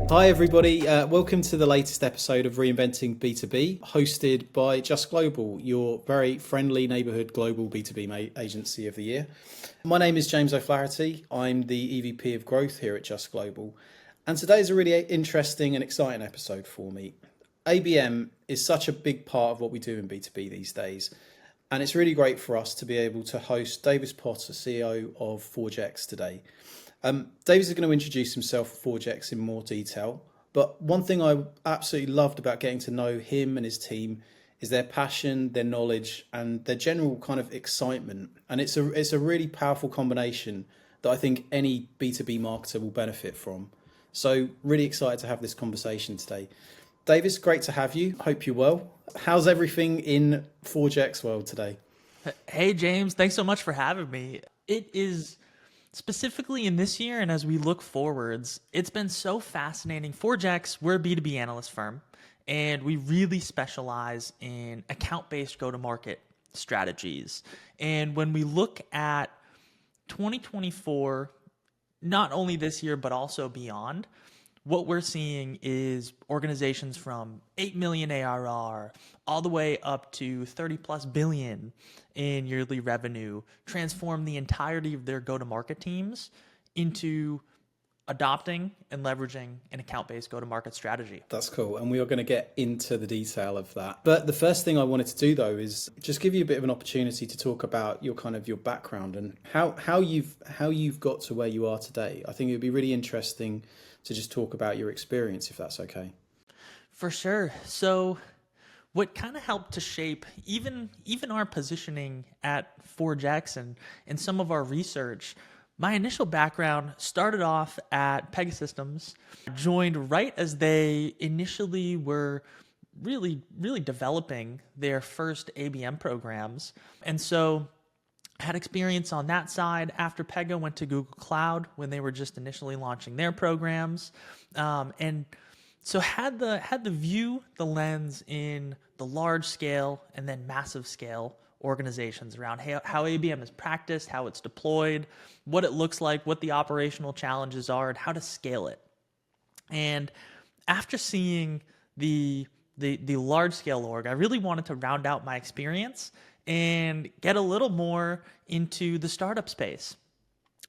Hi everybody, welcome to the latest episode of Reinventing B2B, hosted by Just Global, your very friendly neighbourhood global B2B agency of the year. My name is James O'Flaherty, I'm the EVP of Growth here at Just Global, and today is a really interesting and exciting episode for me. ABM is such a big part of what we do in B2B these days, and it's really great for us to be able to host Davis Potter, CEO of ForgeX today. Davis is going to introduce himself at ForgeX in more detail, but one thing I absolutely loved about getting to know him and his team is their passion, their knowledge, and their general kind of excitement. And it's a really powerful combination that I think any B2B marketer will benefit from. So really excited to have this conversation today. Davis, great to have you. Hope you're well. How's everything in ForgeX world today? Hey, James, thanks so much for having me. It is specifically in this year, and as we look forwards, it's been so fascinating. ForgeX, we're a B2B analyst firm, and we really specialize in account-based go-to-market strategies. And when we look at 2024, not only this year, but also beyond, what we're seeing is organizations from 8 million ARR all the way up to 30 plus billion in yearly revenue transform the entirety of their go-to-market teams into adopting and leveraging an account-based go-to-market strategy. That's cool. And we are going to get into the detail of that. But the first thing I wanted to do though is just give you a bit of an opportunity to talk about your background and how you've got to where you are today. I think it would be really interesting to just talk about your experience, if that's okay. For sure. So what kind of helped to shape even our positioning at ForgeX and some of our research, my initial background started off at Pegasystems, joined right as they initially were really developing their first ABM programs. And so had experience on that side. After Pega, went to Google Cloud when they were just initially launching their programs, and so had the view, the lens in the large scale and then massive scale organizations around how ABM is practiced, how it's deployed, what it looks like, what the operational challenges are, and how to scale it. And after seeing the large scale org, I really wanted to round out my experience and get a little more into the startup space.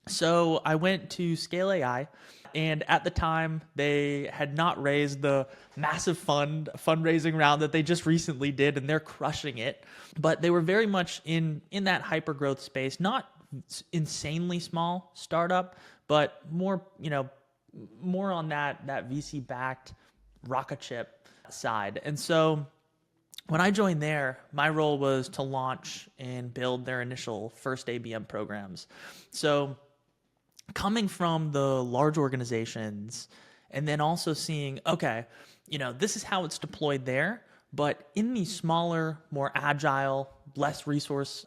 So I went to Scale AI, and at the time they had not raised the massive fundraising round that they just recently did, and they're crushing it. But they were very much in that hyper growth space, not insanely small startup, but more on that VC backed rocket ship side. And so when I joined there, my role was to launch and build their initial first ABM programs. So coming from the large organizations and then also seeing, okay, this is how it's deployed there, but in these smaller, more agile, less resource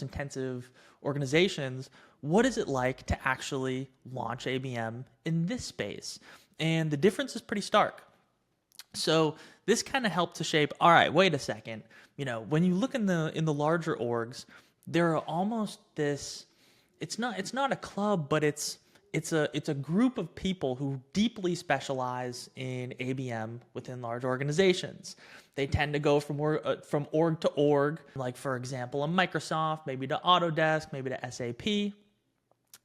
intensive organizations, what is it like to actually launch ABM in this space? And the difference is pretty stark. So this kind of helped to shape, all right, wait a second. When you look in the larger orgs, there are almost this, it's not a club, but it's a group of people who deeply specialize in ABM within large organizations. They tend to go from org to org, like for example, a Microsoft, maybe to Autodesk, maybe to SAP.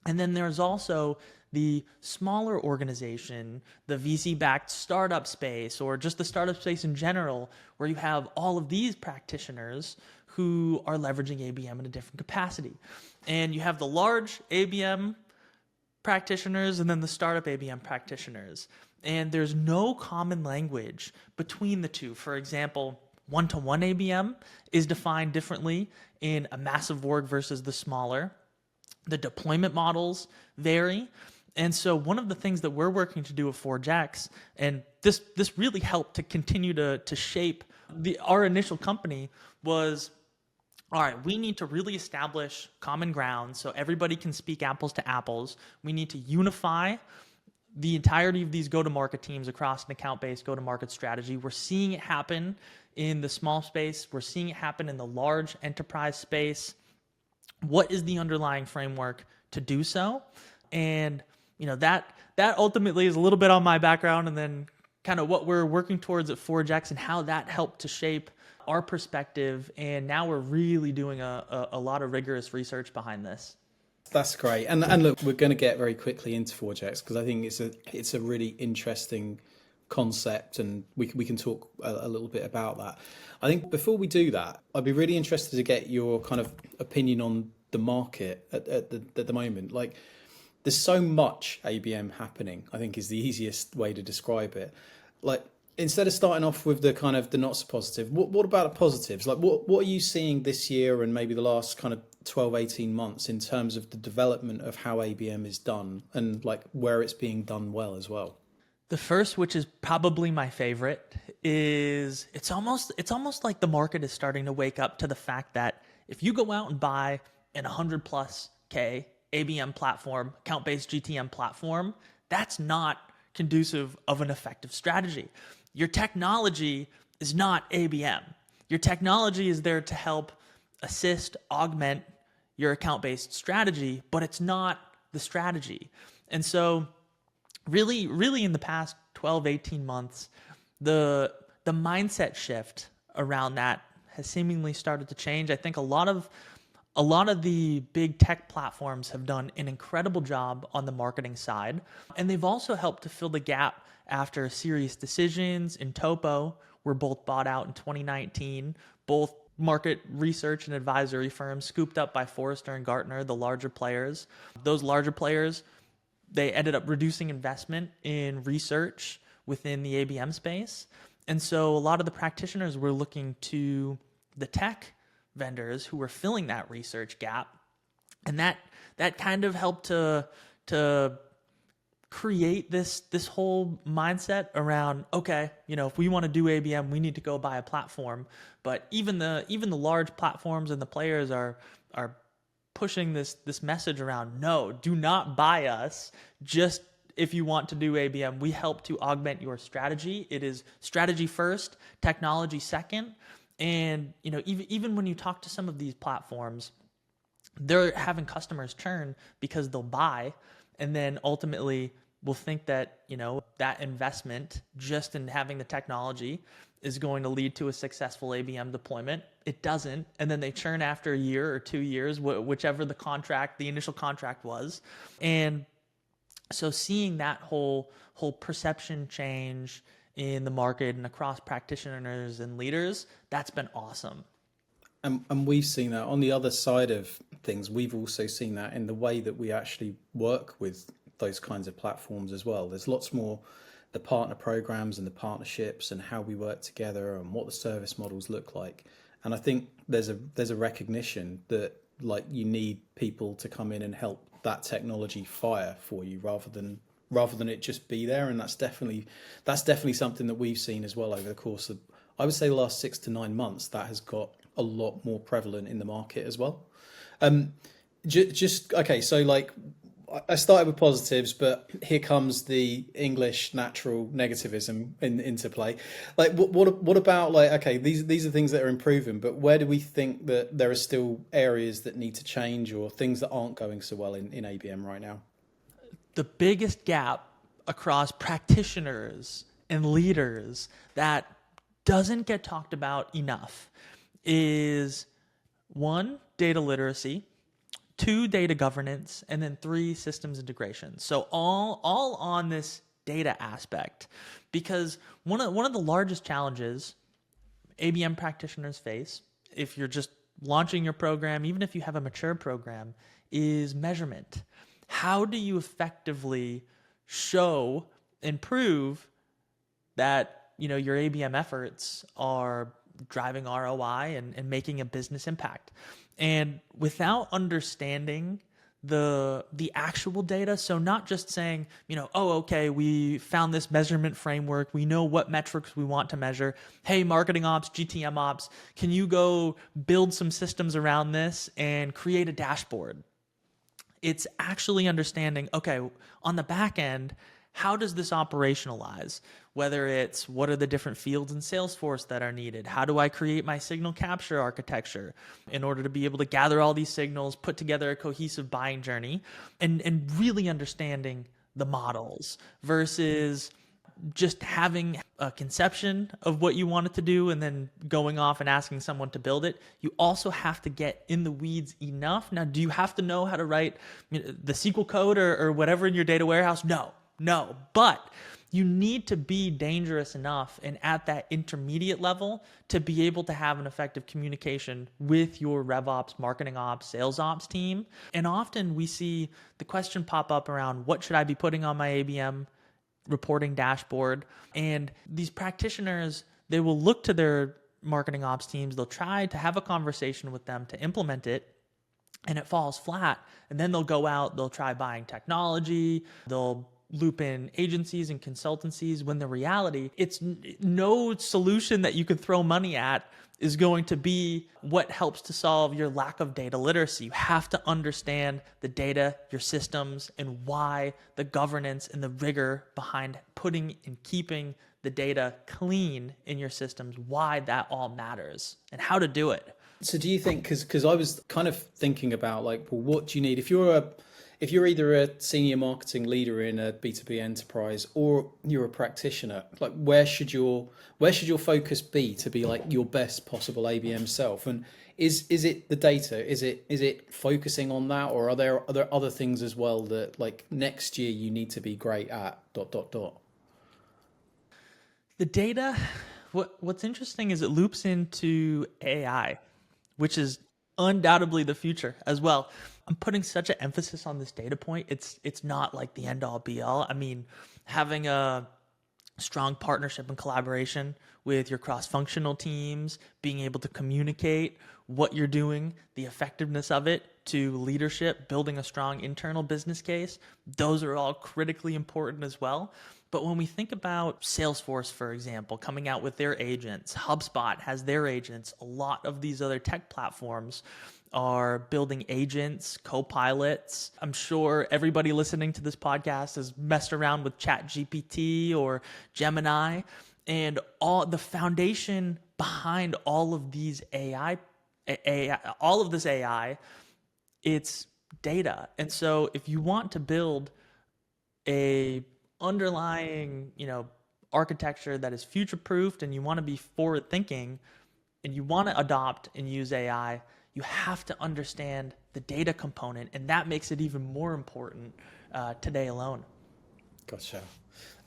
And then there's also the smaller organization, the VC-backed startup space, or just the startup space in general, where you have all of these practitioners who are leveraging ABM in a different capacity. And you have the large ABM practitioners and then the startup ABM practitioners. And there's no common language between the two. For example, one-to-one ABM is defined differently in a massive org versus the smaller. The deployment models vary. And so one of the things that we're working to do with ForgeX, and this really helped to continue to shape our initial company, was, all right, we need to really establish common ground so everybody can speak apples to apples. We need to unify the entirety of these go-to-market teams across an account-based go-to-market strategy. We're seeing it happen in the small space. We're seeing it happen in the large enterprise space. What is the underlying framework to do so? And that ultimately is a little bit on my background, and then kind of what we're working towards at ForgeX and how that helped to shape our perspective. And now we're really doing a lot of rigorous research behind this. That's great. And look, we're going to get very quickly into ForgeX because I think it's a really interesting concept, and we can talk a little bit about that. I think before we do that, I'd be really interested to get your kind of opinion on the market at the moment. Like, there's so much ABM happening, I think is the easiest way to describe it. Like, instead of starting off with the kind of the not so positive, what about the positives? Like, what are you seeing this year and maybe the last kind of 12, 18 months in terms of the development of how ABM is done and like where it's being done well as well? The first, which is probably my favorite, is it's almost like the market is starting to wake up to the fact that if you go out and buy an 100+ K ABM platform, account-based GTM platform, that's not conducive of an effective strategy. Your technology is not ABM. Your technology is there to help assist, augment your account-based strategy, but it's not the strategy. And so really in the past 12, 18 months, the mindset shift around that has seemingly started to change. I think a lot of the big tech platforms have done an incredible job on the marketing side, and they've also helped to fill the gap after Serious Decisions and Topo were both bought out in 2019, both market research and advisory firms scooped up by Forrester and Gartner, the larger players. Those larger players, they ended up reducing investment in research within the ABM space. And so a lot of the practitioners were looking to the tech vendors who were filling that research gap. And that kind of helped to create this whole mindset around, okay, if we want to do ABM, we need to go buy a platform. But even the large platforms and the players are pushing this message around, no, do not buy us. Just if you want to do ABM, we help to augment your strategy. It is strategy first, technology second. And even when you talk to some of these platforms, they're having customers churn because they'll buy and then ultimately will think that that investment just in having the technology is going to lead to a successful ABM deployment. It doesn't, and then they churn after a year or 2 years, whichever the initial contract was. And so seeing that whole perception change in the market and across practitioners and leaders, that's been awesome. And we've seen that on the other side of things. We've also seen that in the way that we actually work with those kinds of platforms as well. There's lots more the partner programs and the partnerships and how we work together and what the service models look like. And I think there's a recognition that like you need people to come in and help that technology fire for you rather than it just be there. And that's definitely something that we've seen as well over the course of, I would say, the last 6 to 9 months. That has got a lot more prevalent in the market as well. Okay, so like I started with positives, but here comes the English natural negativism into play. Like, what about like, okay, these are things that are improving, but where do we think that there are still areas that need to change or things that aren't going so well in ABM right now? The biggest gap across practitioners and leaders that doesn't get talked about enough is 1, data literacy, 2, data governance, and then 3, systems integration. So all on this data aspect, because one of the largest challenges ABM practitioners face, if you're just launching your program, even if you have a mature program, is measurement. How do you effectively show and prove that your ABM efforts are driving ROI and making a business impact? And without understanding the actual data, so not just saying, okay, we found this measurement framework, we know what metrics we want to measure. Hey, marketing ops, GTM ops, can you go build some systems around this and create a dashboard? It's actually understanding, okay, on the back end, how does this operationalize? Whether it's what are the different fields in Salesforce that are needed? How do I create my signal capture architecture in order to be able to gather all these signals, put together a cohesive buying journey, and really understanding the models versus just having a conception of what you want it to do and then going off and asking someone to build it. You also have to get in the weeds enough. Now, do you have to know how to write the SQL code or whatever in your data warehouse? No. But you need to be dangerous enough and at that intermediate level to be able to have an effective communication with your RevOps, marketing ops, sales ops team. And often we see the question pop up around, what should I be putting on my ABM reporting dashboard? And these practitioners, they will look to their marketing ops teams, they'll try to have a conversation with them to implement it, and it falls flat. And then they'll go out, they'll try buying technology, they'll loop in agencies and consultancies, when the reality, it's no solution that you could throw money at is going to be what helps to solve your lack of data literacy. You have to understand the data, your systems, and why the governance and the rigor behind putting and keeping the data clean in your systems, why that all matters and how to do it. So do you think, because I was kind of thinking about like, well, what do you need if you're either a senior marketing leader in a B2B enterprise or you're a practitioner, like where should your focus be to be like your best possible ABM self? And is it the data? Is it focusing on that, or are there other things as well that like next year you need to be great at ... The data, what's interesting is it loops into AI, which is undoubtedly the future as well. I'm putting such an emphasis on this data point. It's not like the end all be all. I mean, having a strong partnership and collaboration with your cross-functional teams, being able to communicate what you're doing, the effectiveness of it to leadership, building a strong internal business case, those are all critically important as well. But when we think about Salesforce, for example, coming out with their agents, HubSpot has their agents, a lot of these other tech platforms are building agents, co-pilots. I'm sure everybody listening to this podcast has messed around with ChatGPT or Gemini, and all the foundation behind all of these all of this AI, it's data. And so if you want to build a underlying, architecture that is future-proofed and you want to be forward-thinking and you want to adopt and use AI, you have to understand the data component, and that makes it even more important today alone. Gotcha.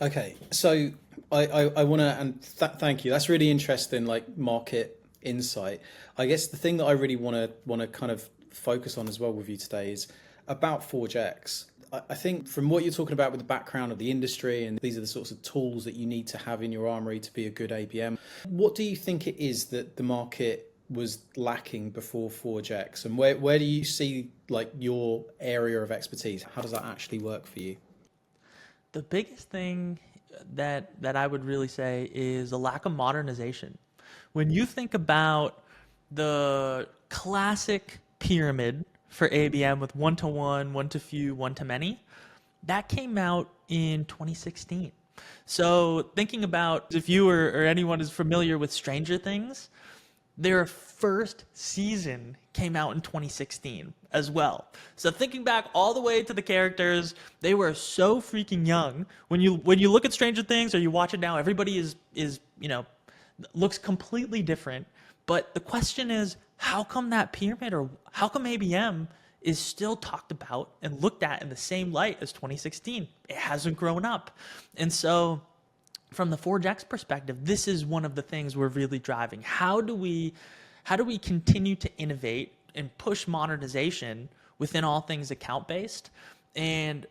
Okay, so I want to, and thank you. That's really interesting, like market insight. I guess the thing that I really want to kind of focus on as well with you today is about ForgeX. I think from what you're talking about with the background of the industry, and these are the sorts of tools that you need to have in your armory to be a good ABM, what do you think it is that the market was lacking before ForgeX, and where do you see like your area of expertise? How does that actually work for you? The biggest thing that I would really say is a lack of modernization. When you think about the classic pyramid for ABM with one-to-one, one-to-few, one-to-many, that came out in 2016. So thinking about if you or anyone is familiar with Stranger Things, their first season came out in 2016 as well. So thinking back all the way to the characters, they were so freaking young. When you look at Stranger Things or you watch it now, everybody is looks completely different. But the question is, how come that pyramid, or how come ABM is still talked about and looked at in the same light as 2016? It hasn't grown up. And so from the ForgeX perspective, this is one of the things we're really driving. How do we continue to innovate and push modernization within all things account-based? And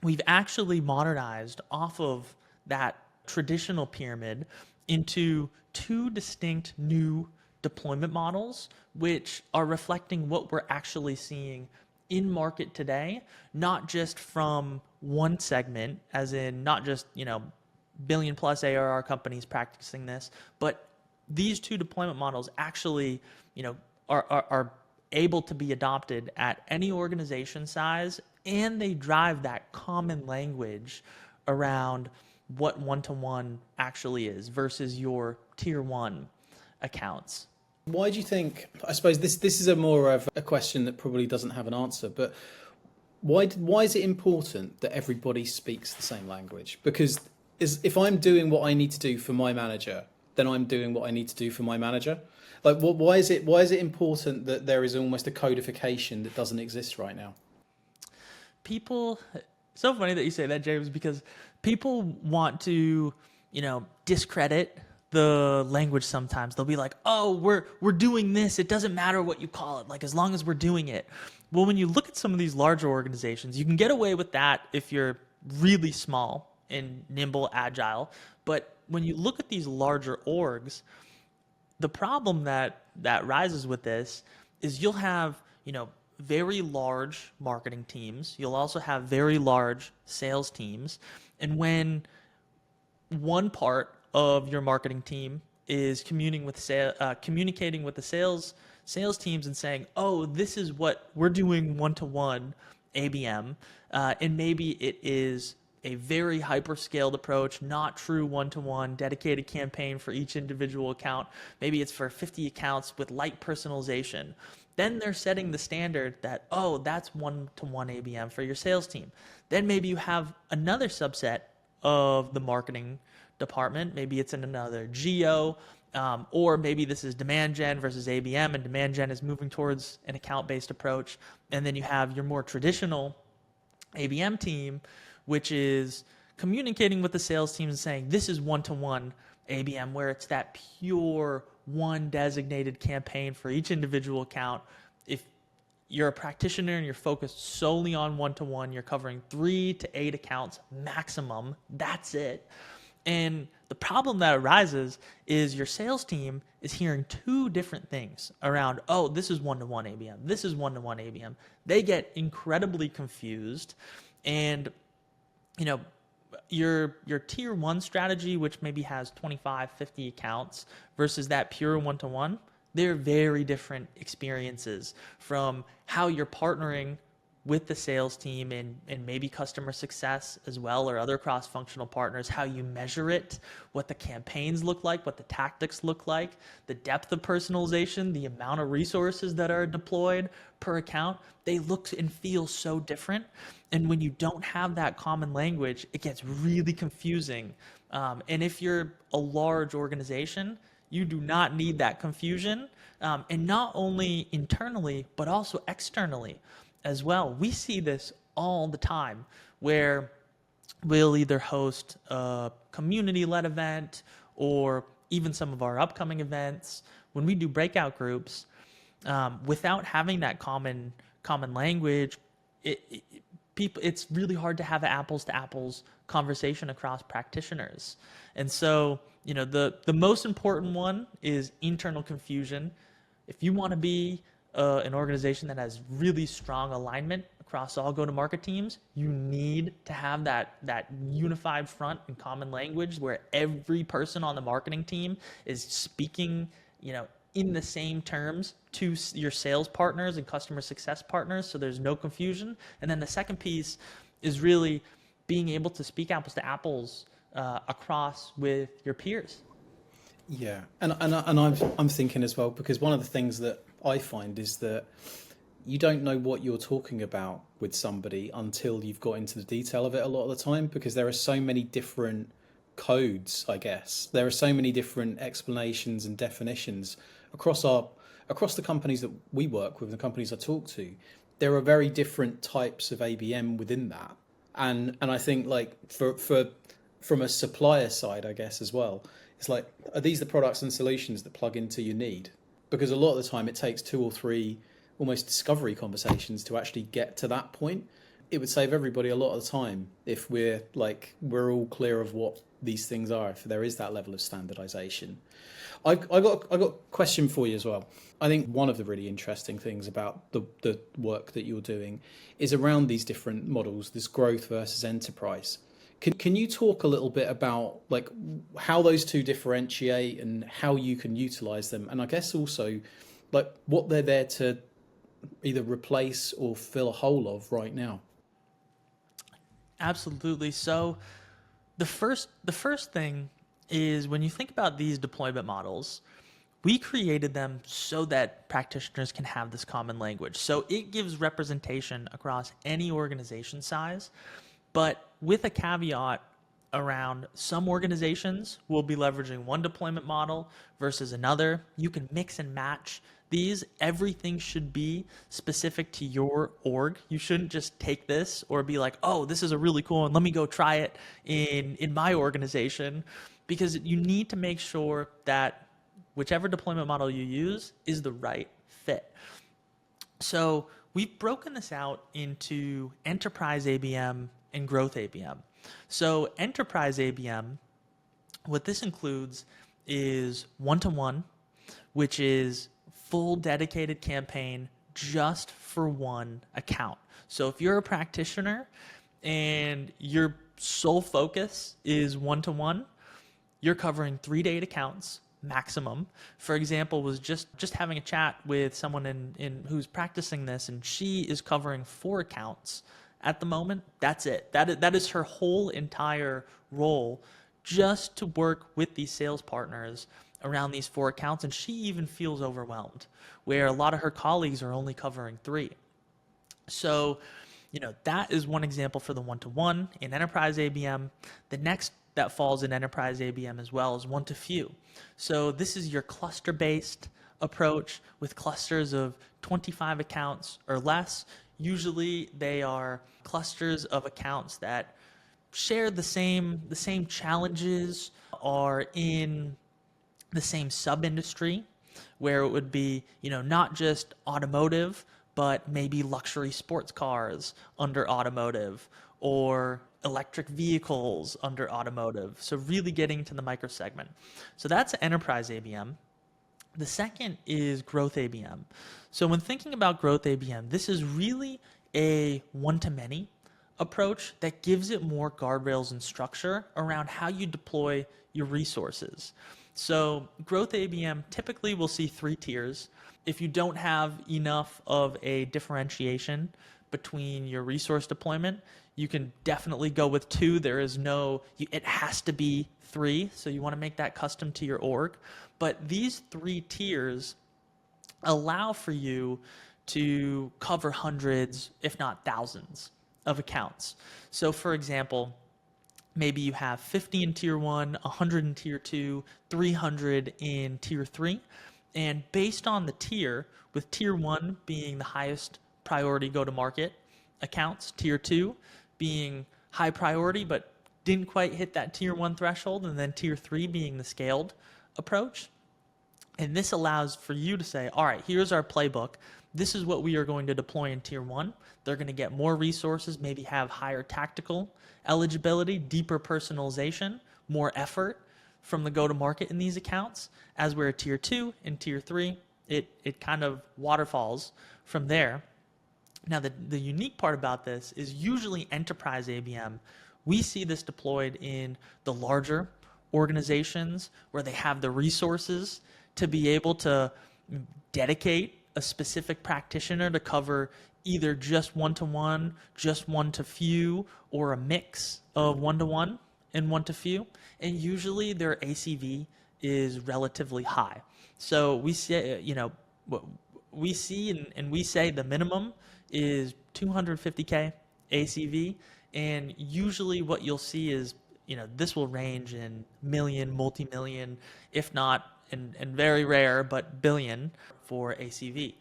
we've actually modernized off of that traditional pyramid into two distinct new deployment models, which are reflecting what we're actually seeing in market today, not just from one segment, as in not just, billion plus ARR companies practicing this, but these two deployment models actually, are able to be adopted at any organization size, and they drive that common language around what one-to-one actually is versus your tier one accounts. Why do you think, I suppose this is a more of a question that probably doesn't have an answer, but Why is it important that everybody speaks the same language? Because if I'm doing what I need to do for my manager, then I'm doing what I need to do for my manager. Like, why is it important that there is almost a codification that doesn't exist right now? People, so funny that you say that, James, because people want to, discredit the language sometimes. They'll be like, "Oh, we're doing this. It doesn't matter what you call it, like as long as we're doing it." Well, when you look at some of these larger organizations, you can get away with that if you're really small and nimble, agile. But when you look at these larger orgs, the problem that rises with this is you'll have, very large marketing teams. You'll also have very large sales teams. And when one part of your marketing team is communicating with the sales teams and saying, "Oh, this is what we're doing one-to-one ABM," and maybe it is a very hyper-scaled approach, not true one-to-one, dedicated campaign for each individual account. Maybe it's for 50 accounts with light personalization. Then they're setting the standard that, oh, that's one-to-one ABM for your sales team. Then maybe you have another subset of the marketing department. Maybe it's in another geo, or maybe this is demand gen versus ABM, and demand gen is moving towards an account-based approach. And then you have your more traditional ABM team, which is communicating with the sales team and saying, this is one-to-one ABM, where it's that pure one designated campaign for each individual account. If you're a practitioner and you're focused solely on one-to-one, you're covering 3 to 8 accounts maximum. That's it. And the problem that arises is your sales team is hearing two different things around, oh, this is one-to-one ABM. This is one-to-one ABM. They get incredibly confused. And, your tier one strategy, which maybe has 25, 50 accounts versus that pure one-to-one, they're very different experiences from how you're partnering with the sales team and maybe customer success as well, or other cross-functional partners, how you measure it, what the campaigns look like, what the tactics look like, the depth of personalization, the amount of resources that are deployed per account. They look and feel so different. And when you don't have that common language, it gets really confusing. And if you're a large organization, you do not need that confusion. And not only internally, but also externally as well. We see this all the time where we'll either host a community-led event or even some of our upcoming events. When we do breakout groups, without having that common language, it's really hard to have an apples to apples conversation across practitioners. And so, the most important one is internal confusion. If you want to be an organization that has really strong alignment across all go-to-market teams, you need to have that unified front and common language where every person on the marketing team is speaking, in the same terms to your sales partners and customer success partners, so there's no confusion. And then the second piece is really being able to speak apples to apples across with your peers. Yeah, and I'm thinking as well, because one of the things that I find is that you don't know what you're talking about with somebody until you've got into the detail of it a lot of the time, because there are so many different codes, I guess. There are so many different explanations and definitions across the companies that we work with, the companies I talk to. There are very different types of ABM within that. And I think, like, for from a supplier side, I guess, as well, it's like, are these the products and solutions that plug into your need? Because a lot of the time it takes 2 or 3 almost discovery conversations to actually get to that point. It would save everybody a lot of the time if we're all clear of what these things are, if there is that level of standardization. I got a question for you as well. I think one of the really interesting things about the work that you're doing is around these different models, this growth versus enterprise. Can you talk a little bit about like how those two differentiate and how you can utilize them? And I guess also like what they're there to either replace or fill a hole of right now. Absolutely. So the first thing is, when you think about these deployment models, We created them so that practitioners can have this common language. So it gives representation across any organization size, but with a caveat around some organizations will be leveraging one deployment model versus another. You can mix and match these. Everything should be specific to your org. You shouldn't just take this or be like, oh, this is a really cool one, let me go try it in my organization, because you need to make sure that whichever deployment model you use is the right fit. So we've broken this out into enterprise ABM and growth ABM. So enterprise ABM, what this includes is one-to-one, which is full dedicated campaign just for one account. So if you're a practitioner and your sole focus is one-to-one, you're covering 3 date accounts maximum. For example, was just having a chat with someone in who's practicing this, and she is covering 4 accounts at the moment. That's it. That is her whole entire role, just to work with these sales partners around these 4 accounts. And she even feels overwhelmed, where a lot of her colleagues are only covering 3. So, that is one example for the one-to-one in enterprise ABM. The next that falls in enterprise ABM as well is one-to-few. So this is your cluster-based approach with clusters of 25 accounts or less. Usually they are clusters of accounts that share the same challenges, are in the same sub-industry, where it would be, not just automotive, but maybe luxury sports cars under automotive, or electric vehicles under automotive. So really getting to the micro segment. So that's enterprise ABM. The second is growth ABM. So when thinking about growth ABM, this is really a one-to-many approach that gives it more guardrails and structure around how you deploy your resources. So growth ABM typically will see 3 tiers. If you don't have enough of a differentiation between your resource deployment, you can definitely go with 2. It has to be 3. So you want to make that custom to your org. But these 3 tiers allow for you to cover hundreds, if not thousands, of accounts. So for example, maybe you have 50 in tier 1, 100 in tier 2, 300 in tier 3. And based on the tier, with tier 1 being the highest priority go-to-market accounts, tier 2 being high priority but didn't quite hit that tier 1 threshold, and then tier 3 being the scaled approach. And this allows for you to say, all right, here's our playbook. This is what we are going to deploy in tier 1. They're going to get more resources, maybe have higher tactical eligibility, deeper personalization, more effort from the go-to-market in these accounts. As we're at tier 2 and tier 3, it kind of waterfalls from there. Now, the unique part about this is usually enterprise ABM, we see this deployed in the larger organizations where they have the resources to be able to dedicate a specific practitioner to cover either just one-to-one, just one-to-few, or a mix of one-to-one and one-to-few. And usually their ACV is relatively high. So we say, we see and we say the minimum is 250K ACV. And usually what you'll see is, this will range in million, multi-million, if not, and very rare, but billion for ACV.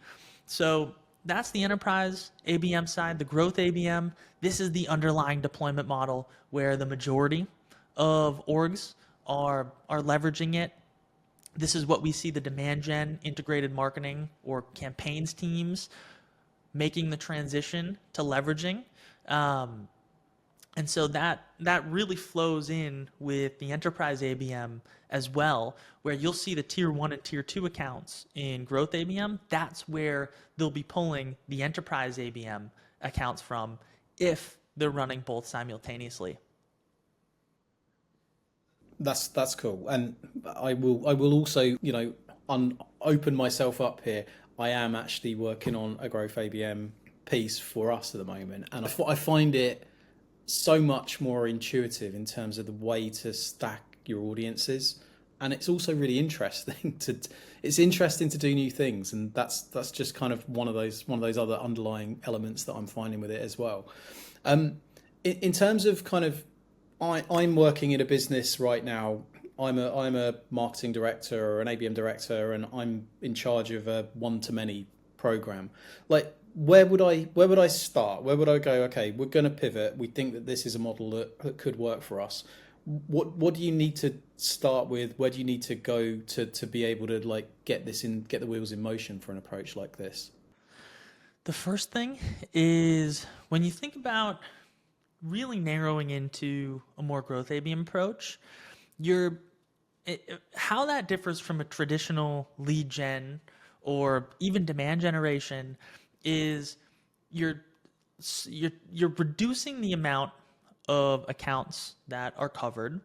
So that's the enterprise ABM side. The growth ABM, this is the underlying deployment model where the majority of orgs are leveraging it. This is what we see the demand gen, integrated marketing, or campaigns teams making the transition to leveraging. And so that really flows in with the enterprise ABM as well, where you'll see the tier 1 and tier 2 accounts in growth ABM. That's where they'll be pulling the enterprise ABM accounts from if they're running both simultaneously. That's cool, and I will also open myself up here. I am actually working on a growth ABM piece for us at the moment, and I find it so much more intuitive in terms of the way to stack your audiences. and it's also really interesting it's interesting to do new things, and that's just kind of one of those other underlying elements that I'm finding with it as well. In terms of kind of, I'm working in a business right now. I'm a marketing director or an ABM director, and I'm in charge of a one-to-many program. Like, where would I start? Where would I go? Okay, we're going to pivot. We think that this is a model that could work for us. What do you need to start with? Where do you need to go to be able to like get the wheels in motion for an approach like this? The first thing is when you think about really narrowing into a more growth ABM approach, how that differs from a traditional lead gen or even demand generation is you're you're reducing the amount of accounts that are covered.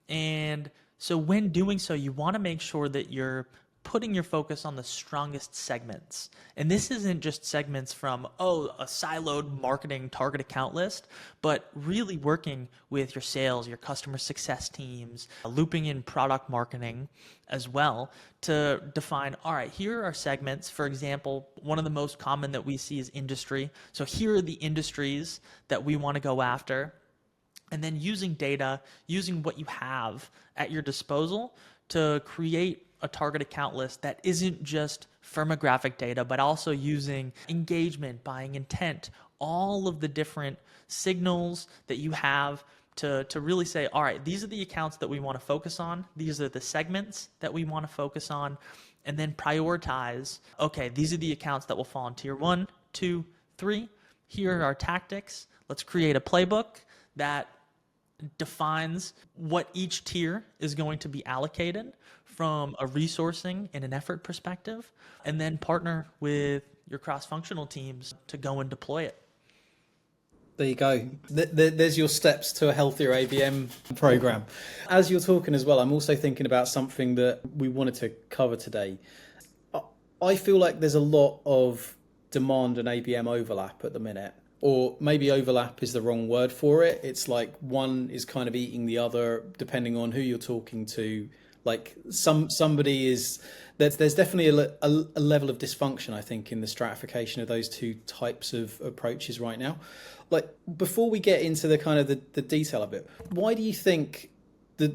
And so when doing so, you want to make sure that you're putting your focus on the strongest segments. And this isn't just segments from, a siloed marketing target account list, but really working with your sales, your customer success teams, looping in product marketing as well to define, all right, here are segments. For example, one of the most common that we see is industry. So here are the industries that we want to go after. And then using data, using what you have at your disposal to create a target account list that isn't just firmographic data, but also using engagement, buying intent, all of the different signals that you have to really say, all right, these are the accounts that we want to focus on. These are the segments that we want to focus on. And then prioritize, okay, these are the accounts that will fall in tier 1, 2, 3. Here are our tactics. Let's create a playbook that defines what each tier is going to be allocated from a resourcing and an effort perspective, and then partner with your cross-functional teams to go and deploy it. There you go. There's your steps to a healthier ABM program. As you're talking as well, I'm also thinking about something that we wanted to cover today. I feel like there's a lot of demand and ABM overlap at the minute. Or maybe overlap is the wrong word for it. It's like one is kind of eating the other, depending on who you're talking to. Like somebody is, there's definitely a level of dysfunction, I think, in the stratification of those two types of approaches right now. Like, before we get into the kind of the detail of it, why do you think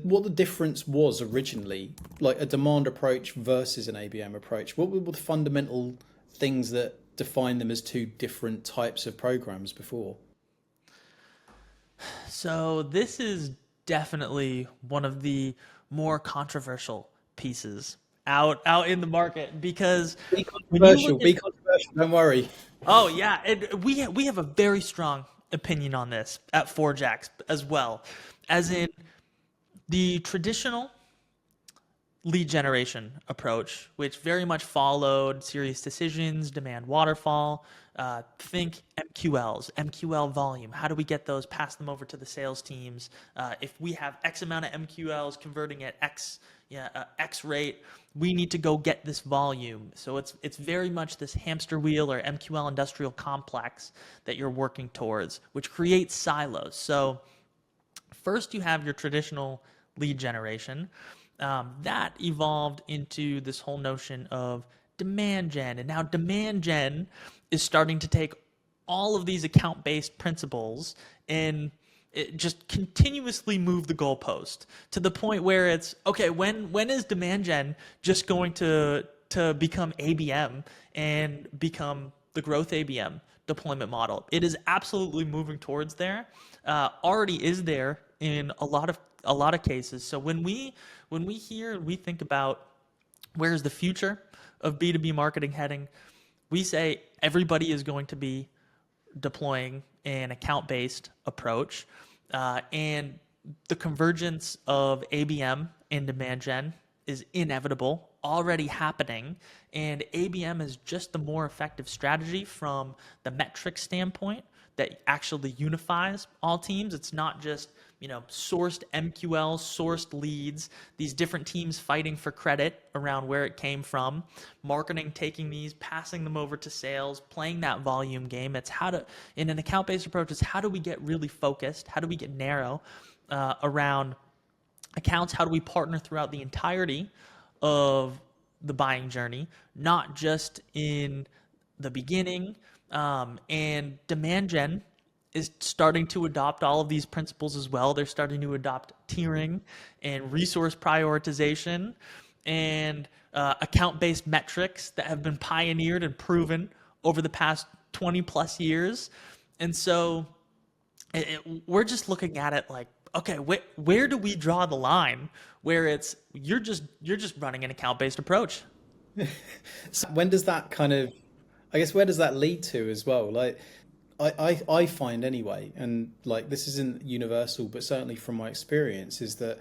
what the difference was originally, like a demand approach versus an ABM approach? What were the fundamental things that define them as two different types of programs before? So this is definitely one of the more controversial pieces out in the market, because Be controversial. Be controversial. Don't worry. oh yeah, we have a very strong opinion on this at ForgeX as well, as in the traditional lead generation approach, which very much followed serious decisions, demand waterfall, think MQLs, MQL volume. How do we get those, pass them over to the sales teams? If we have X amount of MQLs converting at X rate, we need to go get this volume. So it's very much this hamster wheel or MQL industrial complex that you're working towards, which creates silos. So first you have your traditional lead generation. That evolved into this whole notion of demand gen. And now demand gen is starting to take all of these account-based principles and it just continuously move the goalpost to the point where it's, okay, when is demand gen just going to become ABM and become the growth ABM deployment model? It is absolutely moving towards there. Already is there in a lot of cases. So when we hear and we think about where's the future of B2B marketing heading, we say everybody is going to be deploying an account-based approach, and the convergence of ABM and demand gen is inevitable, already happening, and ABM is just the more effective strategy from the metric standpoint that actually unifies all teams. It's not just sourced MQL, sourced leads, these different teams fighting for credit around where it came from, marketing taking these, passing them over to sales, playing that volume game. It's in an account-based approach, it's how do we get really focused? How do we get narrow around accounts, how do we partner throughout the entirety of the buying journey, not just in the beginning. And demand gen is starting to adopt all of these principles as well. They're starting to adopt tiering and resource prioritization and account-based metrics that have been pioneered and proven over the past 20 plus years. And so we're just looking at it like, okay, where do we draw the line where it's you're just running an account-based approach? So when does that kind of, I guess, where does that lead to as well? Like, I find anyway, and like this isn't universal, but certainly from my experience, is that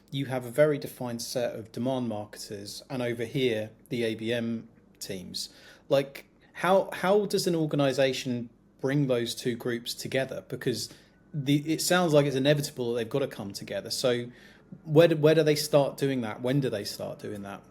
you have a very defined set of demand marketers, and over here the ABM teams. Like, how does an organization bring those two groups together? Because it sounds like it's inevitable that they've got to come together. So where do they start doing that? When do they start doing that?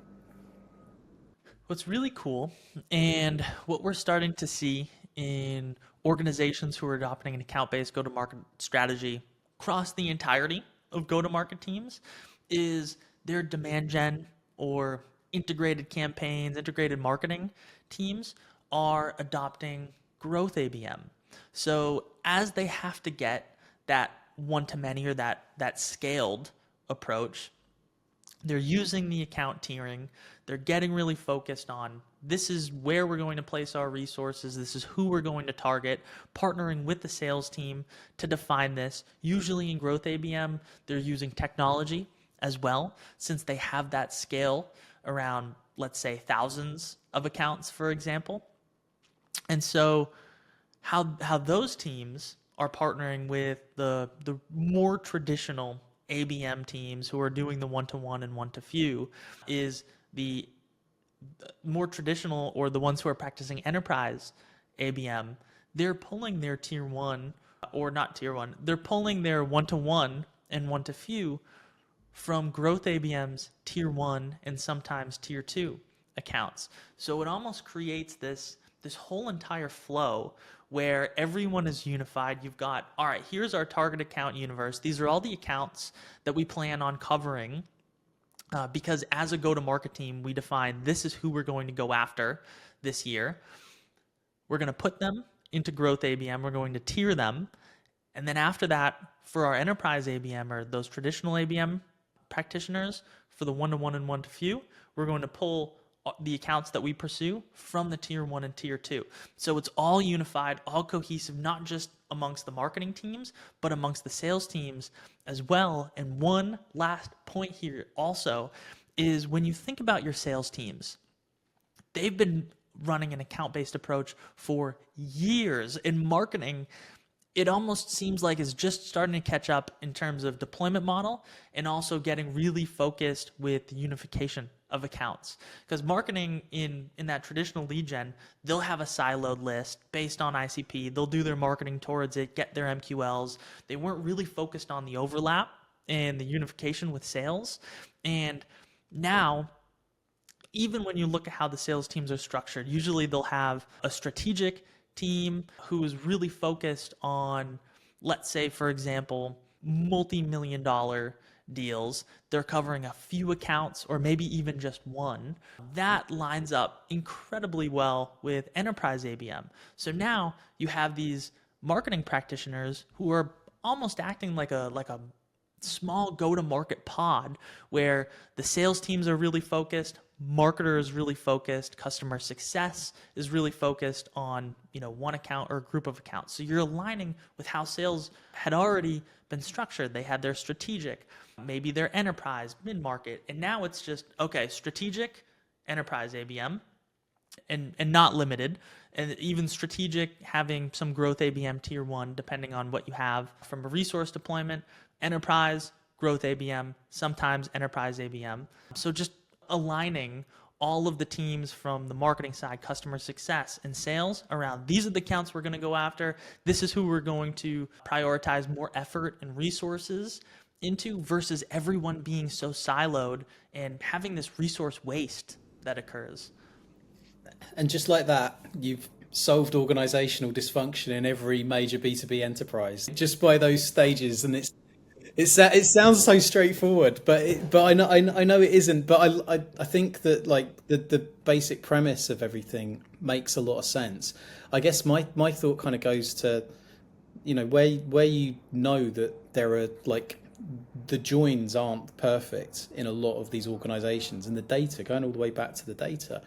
What's really cool, and what we're starting to see in organizations who are adopting an account-based go-to-market strategy across the entirety of go-to-market teams, is their demand gen or integrated campaigns, integrated marketing teams are adopting growth ABM. So as they have to get that one-to-many or that scaled approach, they're using the account tiering. They're getting really focused on this is where we're going to place our resources. This is who we're going to target, partnering with the sales team to define this. Usually in growth ABM, they're using technology as well, since they have that scale around, let's say, thousands of accounts, for example. And so how those teams are partnering with the more traditional ABM teams who are doing the one-to-one and one-to-few is the more traditional, or the ones who are practicing enterprise ABM. They're pulling their tier one, or not tier one, they're pulling their one-to-one and one-to-few from growth ABM's tier one and sometimes tier two accounts. So it almost creates this whole entire flow where everyone is unified. You've got, all right, here's our target account universe. These are all the accounts that we plan on covering, because as a go-to-market team, we define this is who we're going to go after this year. We're going to put them into growth ABM. We're going to tier them. And then after that, for our enterprise ABM, or those traditional ABM practitioners, for the one-to-one and one-to-few, we're going to pull the accounts that we pursue from the tier one and tier two. So it's all unified, all cohesive, not just amongst the marketing teams, but amongst the sales teams as well. And one last point here also is when you think about your sales teams, they've been running an account-based approach for years. In marketing, it almost seems like it's just starting to catch up in terms of deployment model, and also getting really focused with the unification of accounts. Because marketing in that traditional lead gen, they'll have a siloed list based on ICP. They'll do their marketing towards it, get their MQLs. They weren't really focused on the overlap and the unification with sales. And now, even when you look at how the sales teams are structured, usually they'll have a strategic team who is really focused on, let's say, for example, multi-million dollar deals. They're covering a few accounts, or maybe even just one. That lines up incredibly well with enterprise ABM. So now you have these marketing practitioners who are almost acting like a small go-to-market pod, where the sales teams are really focused, marketer is really focused, customer success is really focused on, one account or a group of accounts. So you're aligning with how sales had already been structured. They had their strategic, maybe their enterprise, mid-market, and now it's just, okay, strategic, enterprise ABM, and not limited, and even strategic having some growth ABM tier one, depending on what you have from a resource deployment, enterprise, growth ABM, sometimes enterprise ABM. So just aligning all of the teams from the marketing side, customer success, and sales around these are the accounts we're going to go after. This is who we're going to prioritize more effort and resources into, versus everyone being so siloed and having this resource waste that occurs. And just like that, you've solved organizational dysfunction in every major B2B enterprise just by those stages. And It sounds so straightforward, but I know it isn't. But I think that like the basic premise of everything makes a lot of sense. I guess my thought kind of goes to, where you know that there are like the joins aren't perfect in a lot of these organizations, and the data, going all the way back to the data,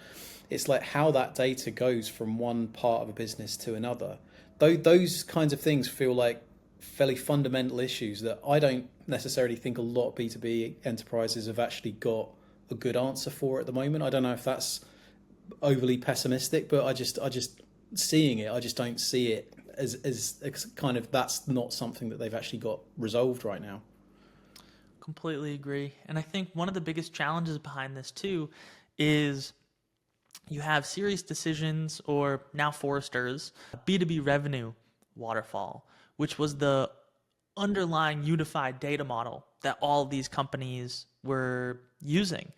it's like how that data goes from one part of a business to another. Though those kinds of things feel like fairly fundamental issues that I don't necessarily think a lot of B2B enterprises have actually got a good answer for at the moment. I don't know if that's overly pessimistic, but I just seeing it, I just don't see it as kind of, that's not something that they've actually got resolved right now. Completely agree. And I think one of the biggest challenges behind this too is you have serious decisions, or now Forrester's B2B revenue waterfall, which was the underlying unified data model that all these companies were using.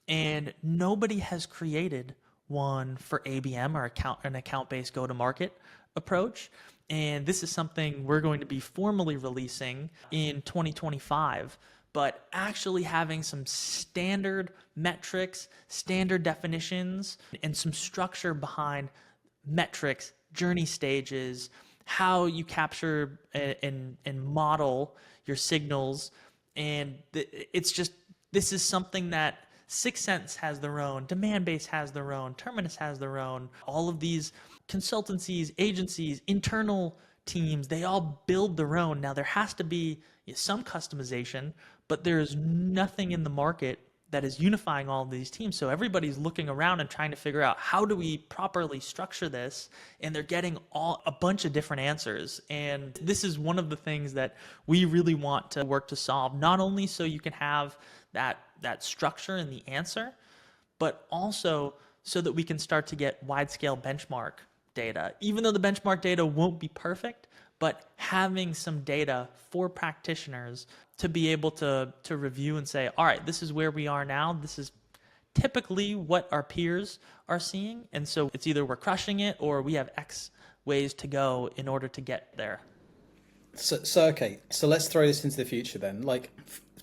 And nobody has created one for ABM, or an account-based go-to-market approach. And this is something we're going to be formally releasing in 2025, but actually having some standard metrics, standard definitions, and some structure behind metrics, journey stages, how you capture and model your signals. And it's just, this is something that Sixth Sense has their own, Demand Base has their own, Terminus has their own. All of these consultancies, agencies, internal teams, they all build their own. Now there has to be some customization, but there's nothing in the market that is unifying all of these teams. So everybody's looking around and trying to figure out, how do we properly structure this? And they're getting a bunch of different answers. And this is one of the things that we really want to work to solve, not only so you can have that structure and the answer, but also so that we can start to get wide scale benchmark data. Even though the benchmark data won't be perfect, but having some data for practitioners to be able to review and say, all right, this is where we are now. This is typically what our peers are seeing. And so it's either we're crushing it or we have X ways to go in order to get there. So okay, so let's throw this into the future then. Like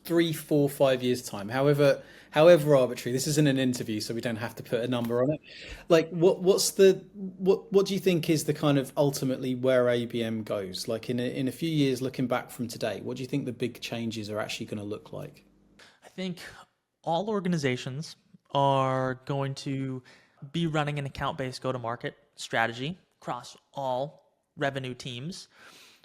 3, 4, 5 years time, however arbitrary. This isn't an interview, so we don't have to put a number on it. Like, what do you think is the kind of ultimately where ABM goes? Like in a few years, looking back from today, what do you think the big changes are actually going to look like? I think all organizations are going to be running an account-based go-to-market strategy across all revenue teams.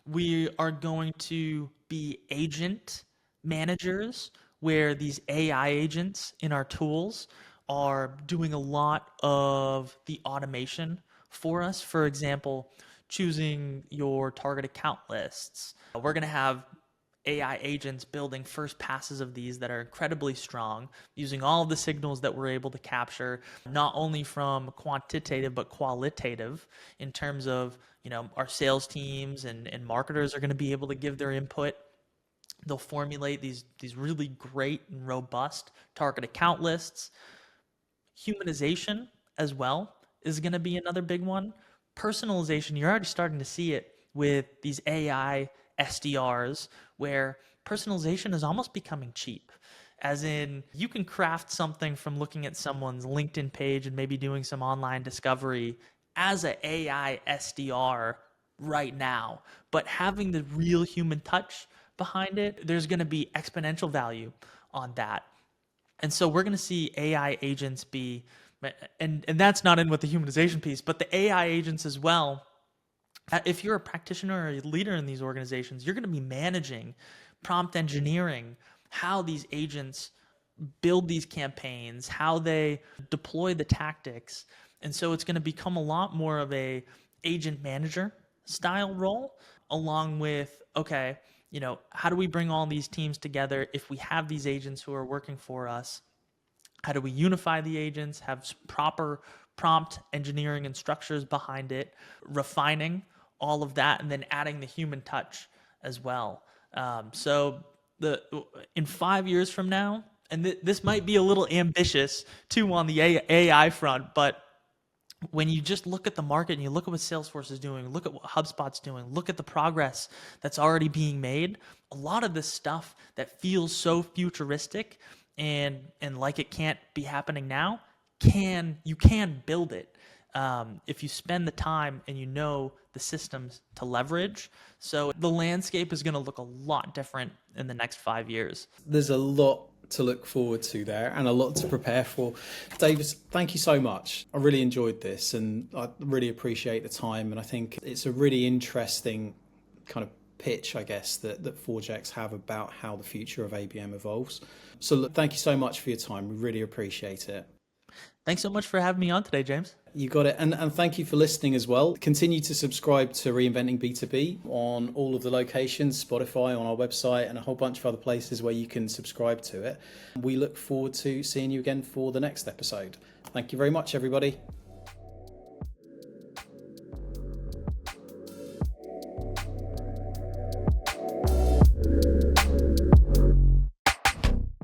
We are going to be agent managers, where these AI agents in our tools are doing a lot of the automation for us. For example, choosing your target account lists. We're going to have AI agents building first passes of these that are incredibly strong, using all of the signals that we're able to capture, not only from quantitative but qualitative, in terms of, our sales teams and marketers are going to be able to give their input. They'll formulate these really great and robust target account lists. Humanization as well is going to be another big one. Personalization, you're already starting to see it with these AI SDRs, where personalization is almost becoming cheap. As in, you can craft something from looking at someone's LinkedIn page and maybe doing some online discovery as an AI SDR right now, but having the real human touch behind it, there's going to be exponential value on that. And so we're going to see AI agents be, and that's not in with the humanization piece, but the AI agents as well. If you're a practitioner or a leader in these organizations, you're going to be managing prompt engineering, how these agents build these campaigns, how they deploy the tactics. And so it's going to become a lot more of a agent manager style role, along with, okay, how do we bring all these teams together? If we have these agents who are working for us, how do we unify the agents, have proper prompt engineering and structures behind it, refining all of that, and then adding the human touch as well. So in 5 years from now, and this might be a little ambitious too on the AI front, but when you just look at the market and you look at what Salesforce is doing, look at what HubSpot's doing, look at the progress that's already being made, a lot of this stuff that feels so futuristic and like it can't be happening now, you can build it if you spend the time and you know the systems to leverage. So the landscape is going to look a lot different in the next 5 years. There's a lot to look forward to there and a lot to prepare for. Davis, thank you so much. I really enjoyed this and I really appreciate the time. And I think it's a really interesting kind of pitch, I guess, that ForgeX have about how the future of ABM evolves. So look, thank you so much for your time. We really appreciate it. Thanks so much for having me on today, James. You got it. And thank you for listening as well. Continue to subscribe to Reinventing B2B on all of the locations, Spotify, on our website, and a whole bunch of other places where you can subscribe to it. We look forward to seeing you again for the next episode. Thank you very much, everybody.